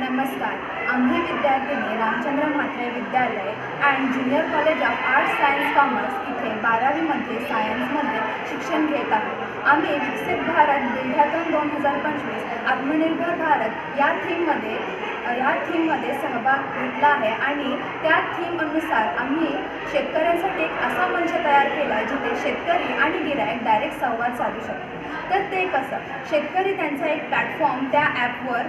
नमस्कार. आम्ही विद्यार्थिनी रामचंद्र म्हात्रे विद्यालय and junior college of arts science commerce इथे 12वीमध्ये सायन्समध्ये शिक्षण घेत आहोत. आम्ही विकसित भारत बिल्ढाथॉन 2025 आत्मनिर्भर भारत या थीममध्ये सहभाग घेतला आहे आणि त्या थीम अनुसार आम्ही शेतकऱ्यांसाठी एक असा मंच तयार केला जिथे शेतकरी आणि गिराईक डायरेक्ट संवाद साधू शकतो. तर ते कसं, शेतकरी त्यांचा एक प्लॅटफॉर्म त्या ॲपवर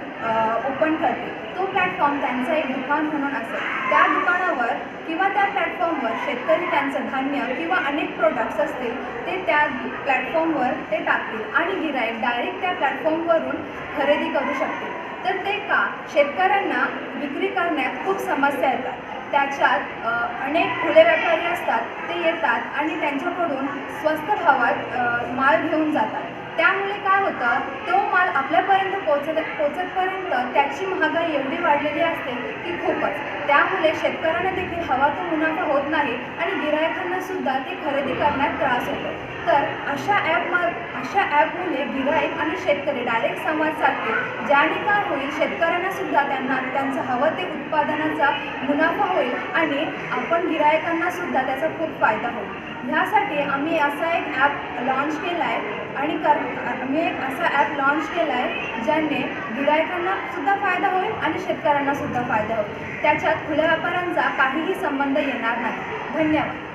ओपन करतील. तो प्लॅटफॉर्म त्यांचं एक दुकान म्हणून असेल. त्या दुकानावर किंवा त्या प्लॅटफॉर्मवर शेतकरी त्यांचं धान्य किंवा अनेक प्रोडक्ट्स असतील ते त्या प्लॅटफॉर्मवर ते टाकतील आणि गिराईक डायरेक्ट त्या प्लॅटफॉर्मवरून खरेदी करू शकतील. तर ते का, शेतकऱ्यांना विक्री करण्यात खूप समस्या येतात. त्याच्यात अनेक खुले व्यापारी असतात, ते येतात आणि त्यांच्याकडून स्वस्त भावात माल घेऊन जातात. त्यामुळे काय होतं, तो माल आपल्यापर्यंत पोचतपर्यंत त्याची महागाई एवढी वाढलेली असते की खूपच. त्यामुळे शेतकऱ्यांना देखील हवा तो मुनाफा होत नाही आणि गिरायकांनासुद्धा ते खरेदी करण्यात त्रास होतो. तर अशा ॲपमुळे गिराईक आणि शेतकरी डायरेक्ट संवाद साधतील, ज्याने काय होईल, शेतकऱ्यांनासुद्धा त्यांचं हवं ते उत्पादनाचा मुनाफा होईल आणि आपण गिरायकांनासुद्धा त्याचा खूप फायदा होईल. ह्यासाठी आम्ही असा एक ॲप लॉन्च केला आहे आणि आम्ही एक असा ॲप लॉन्च केला आहे ज्याने गिरायकांनासुद्धा फायदा होईल आणि शेतकऱ्यांनासुद्धा फायदा होईल. त्याच्यात खुल्या व्यापाऱ्यांचा काहीही संबंध येणार नाही. धन्यवाद.